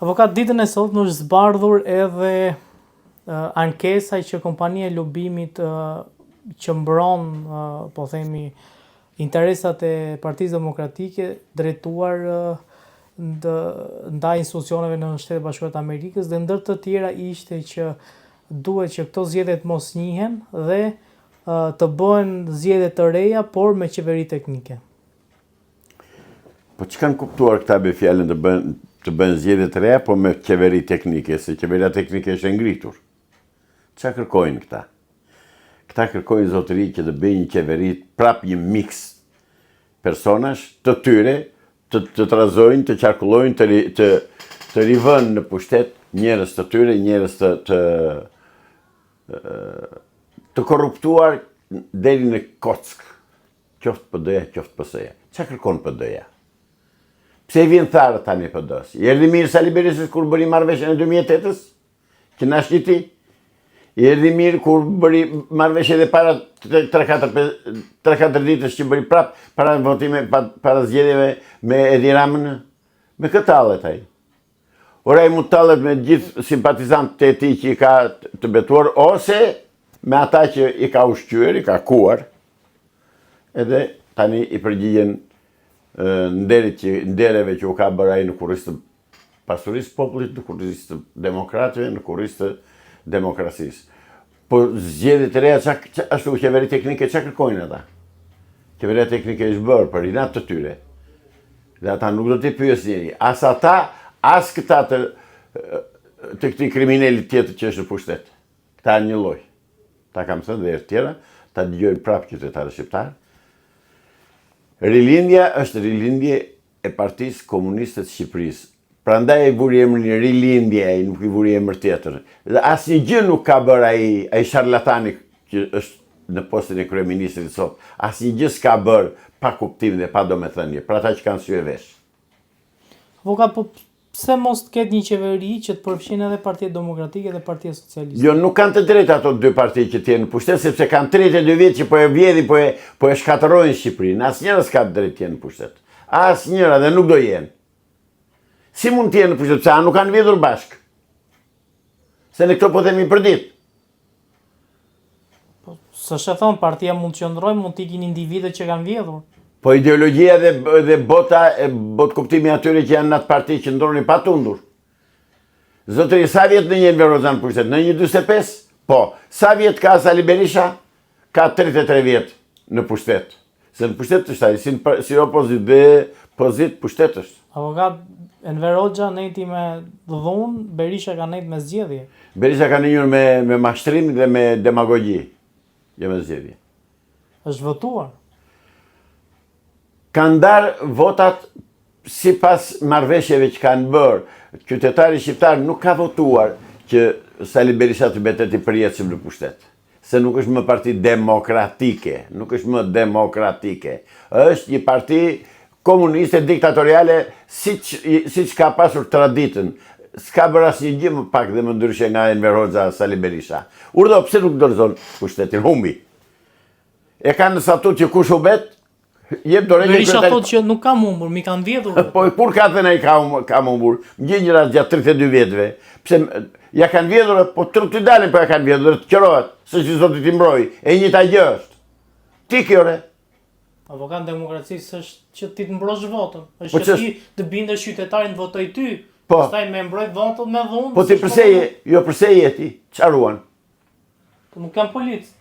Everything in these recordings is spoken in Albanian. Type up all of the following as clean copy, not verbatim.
Avokat, ditën e sotme është zbardhur edhe ankesa që kompania e lobimit që mbron, po themi, interesat e Partisë Demokratike drejtuar ndaj institucioneve në Shtetet Bashkuara të Amerikës, dhe ndër të tjera ishte që duhet që këto zgjedhje të mos njihen dhe të bëhen zgjedhje të reja, por me qeveri teknike. Po që kanë kuptuar këta be fjallën të bëhen zgjedhje të reja, po me qeveri teknike, se qeveria teknike është ngritur. Qa kërkojnë këta? Këta kërkojnë zotëri që të bëjnë një qeveri prap një mix personash të tyre, të trazojnë, të qarkullojnë, të rivën në pushtet njerëz të tyre, njerëz të korruptuar deri në kock, qoftë PD-ja, qoftë PS-ja. Qa kërkon PD-ja? Pse i vjen tharë tani PD-s? I erdhi mirë Sali Berisha kur bëri marrëveshjen e 2008-s, që na shqiti? I erdhi mirë kur bëri marrëveshje edhe para 3-4 ditësh që bëri prap para votime, para zgjedhjeve me Edi Ramën, me këtë tallet ai. Ora i mund tallet me gjithë simpatizantët e tij që i ka të betuar, ose me ata që i ka ushqyer, i ka kuar, edhe tani i përgjigjen ndereve që u ka bërë ai në kurrizë të pasurisë popullit, në kurrizë të demokratëve, në kurrizë të demokracisë. Po zgjedhjet e reja, ashtu qeveri teknike, çka kërkojnë ata? Qeveria teknike është bërë për inat të tyre. Dhe ata nuk do t'i pyesin njeri. As ata, as këta të këtij kriminalit tjetër që është në pushtet. Këta një lloj. Ta kam thënë dhe herë tjera, ta dëgjojnë prapë qytetarët shqiptar. Rilindja është rilindje e Partisë Komuniste të Shqipërisë. Prandaj ai vuri emrin Rilindje, ai nuk i vuri emër tjetër. Dhe asnjë gjë nuk ka bërë ai sharlatani që është në postin e kryeministrit sot. Asnjë gjë s'ka bërë pa kuptim dhe pa domethënie, për ata që kanë sy e vesh. Avokat, po pse mos të ketë një qeveri që të përfshin edhe Partia Demokratike dhe Partia Socialiste? Jo, nuk kanë të drejtë ato dy parti që të jenë në pushtet, sepse kanë 32 vjet që po e vjedhin, po e shkatërrojnë Shqipërinë. Asnjëra s'ka të drejtë të jenë në pushtet. Asnjëra, dhe nuk do jenë. Si mund të jenë në pushtet, pse nuk kanë vjedhur bashkë? Se ne këto po themi për ditë. Po, s'është e thonë, partia mund të qëndrojë, mund të ikin individët që kanë vjedhur. Po ideologjia dhe bot kuptimi atyre që janë në atë parti që ndronin pa tundur. Zotëri, sa vjet në një Enver Hoxha në pushtet? Në një 45? Po. Sa vjet ka Sali Berisha? Ka 33 vjet në pushtet. Se në pushtet është ai, si opozit dhe pozit pushtet është. Avokat, Enver Hoxha nejti me dhunë, Berisha ka nejt me zgjedhje. Berisha ka njërë me mashtrim dhe me demagogji, jo me zgjedhje. Është votuar. Kanë darë votat si pas marrëveshjeve që kanë bërë. Qytetari shqiptar nuk ka votuar që Sali Berisha të betet i përjetshëm në pushtet. Se nuk është më parti demokratike, nuk është më demokratike. Është një parti komuniste, diktatoriale, siç ka pasur traditën. S'ka bërë asnjë gjë më pak dhe më ndryshe nga Enver Hoxha Sali Berisha. Urdo, pse nuk dorëzon pushtetin? Humbi. E kanë në statut që kush u bet, Berisha thotë që nuk kam humbur, mi kanë vjedhur. Po kur ka thënë ai kam humbur? Më gjëra gjatë 32 vjetëve. Pse ja kanë vjedhur, po të dalin po ja kanë vjedhur, të qërohet, se që zoti ti mbroj. E njëjta gjë është. Ti kjo re. Avokat, demokracisë është që ti të mbrosh votën. Është që ti të bindesh qytetarin të votoj ty. Pastaj me mbroj votën me dhunë. Po ti pse je? Jo pse je ti? Çfarë ruan? Po nuk kam policë.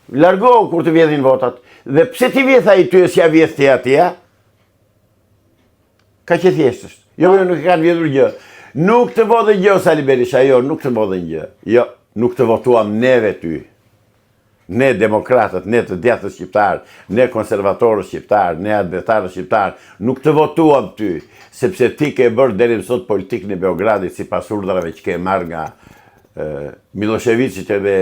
Largohu kur të vjedhin votat. Dhe pse ti vjedh ai ty e s'ja vjedh ti atij, a? Ka që thjesht është. Jo, nuk kanë vjedhur gjë. Nuk të vodhe gjë Sali Berisha, jo, nuk të vodhe gjë. Jo, nuk të votuam neve ty. Ne demokratët, ne të djathtë shqiptar, ne konservatorët shqiptar, ne advetarët shqiptar, nuk të votuam ty, sepse ti ke bërë deri më sot politikën e Beogradit sipas urdhrave që ke marrë nga Miloševićit edhe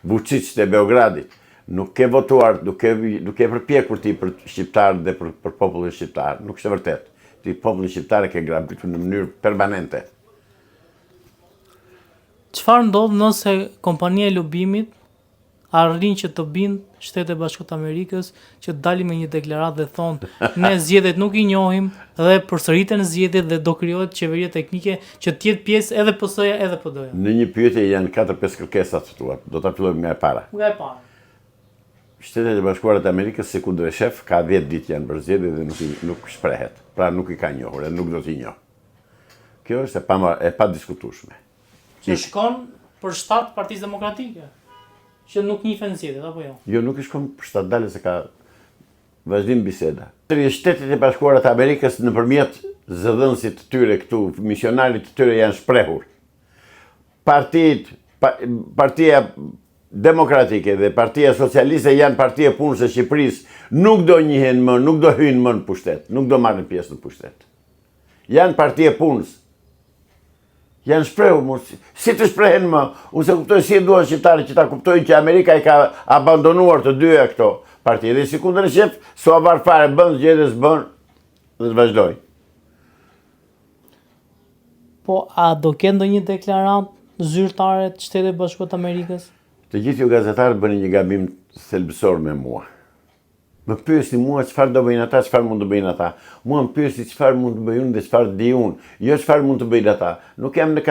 Vučićit e Beogradit. Nuk ke votuar, nuk ke përpjekur ti për shqiptar dhe për popullin shqiptar. Nuk është e vërtet. Ti popullin shqiptar e ke grabitur në mënyrë permanente. Çfarë ndodh nëse kompania e lobimit arrin që të bind Shtetet e Bashkuara të Amerikës që dalin me një deklaratë dhe thonë ne zgjedhjet nuk i njohim dhe përsëriten zgjedhjet dhe do krijohet qeveria teknike që të jetë pjesë edhe PS-ja edhe PD-ja. Në një pyetje janë 4-5 kërkesa të tuat. Do ta fillojmë nga e para. Nga e para. Shtetet e Bashkuara të Amerikës se kundërshef ka 10 ditë janë për zgjedhje dhe nuk shprehet. Pra nuk i ka njohur dhe nuk do t'i njoh. Kjo është e pa diskutueshme. Që shkon për shtat Partisë Demokratike, që nuk njihen zgjedhjet apo jo? Jo, nuk i shkon për shtat dalë se ka vazhdim biseda. Shtetet e Bashkuara të Amerikës nëpërmjet zëdhënësit të tyre këtu, misionarit të tyre janë shprehur. Partia Demokratike dhe Partia Socialiste janë partia e punës së Shqipërisë, nuk do njihen më, nuk do hyjnë më në pushtet, nuk do marrin pjesë në pushtet. Janë partia e punës. Janë shprehur, si të shprehen më, unë se kuptoj si e duan shqiptarët që ta kuptojnë që Amerika i ka abandonuar të dyja këto parti. Dhe si kundërshef, s'u avar fare, bën zgjedhje, s'bën dhe të vazhdoj. Po, a do kenë ndonjë deklaratë zyrtare të Shtetet e Bashkuara të Amerikës? Të gjithë ju gazetarët bëni një gabim thelbësor me mua. Më pyesni mua çfarë do bëjnë ata, çfarë mund të bëjnë ata. Mua më pyesni çfarë mund të bëj unë dhe çfarë di unë, jo çfarë mund të bëjnë ata. Nuk jam në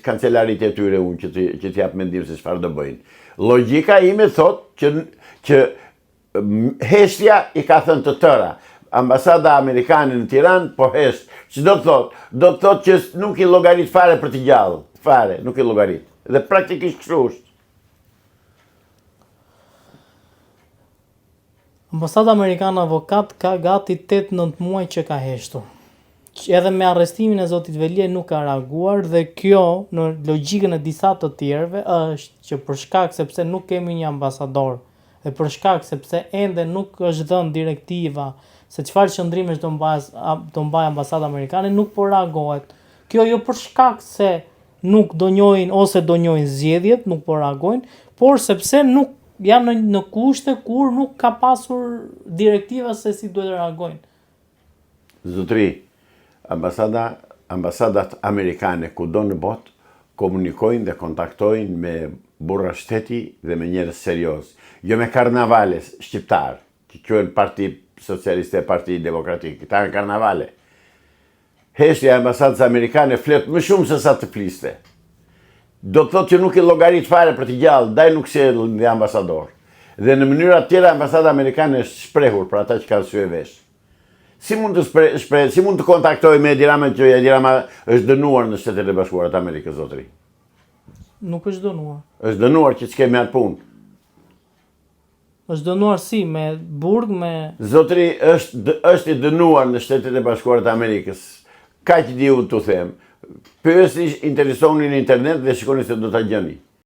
kancelarit e tyre unë që t'jap mendim se çfarë do bëjnë. Logjika ime thot që heshtja i ka thënë të tëra. Ambasada amerikane në Tiranë po hesht. Ç'do të thot? Do të thot që nuk i llogarit fare për të gjallë, fare, nuk i llogarit. Dhe praktikisht kështu është. Ambasada Amerikane avokat ka gati 8-9 muaj që ka heshtur. Edhe me arrestimin e zotit Velie nuk ka reaguar dhe kjo në logjikën e disa të tjerëve është që për shkak sepse nuk kemi një ambasador dhe për shkak sepse ende nuk është dhënë direktiva se çfarë qëndrimesh do mbaj ambasada amerikane nuk po reagohet. Kjo jo për shkak se nuk do njohin ose do njohin zgjedhjet, nuk po reagojnë, por sepse nuk janë në kushte kur nuk ka pasur direktiva se si duhet të reagojnë. Zotri, ambasadat amerikane kudo në botë komunikojnë dhe kontaktojnë me burra shteti dhe me njerëz serioz. Jo me karnavale shqiptar, që quhen Parti Socialiste e Parti Demokratike. Këta janë karnavale. Heshtja e ambasadës amerikane flet më shumë se sa të fliste. Do të thotë që nuk i llogarit fare për të gjallë, ndaj nuk sjell dhe ambasador. Dhe në mënyra të tjera ambasada amerikane është shprehur për ata që kanë sy e vesh. Si mund të kontaktoj me Edi Rama që Edi Rama është dënuar në Shtetet e Bashkuara të Amerikës, zotri? Nuk është dënuar. Është dënuar që s'kemi atë punë. Është dënuar si, me burg, me... Zotri, është i dënuar në Shtetet e Bashkuara të Amerikës. Kaq diu t'u them. Pyesni, interesoni në internet dhe shikoni se do ta gjeni.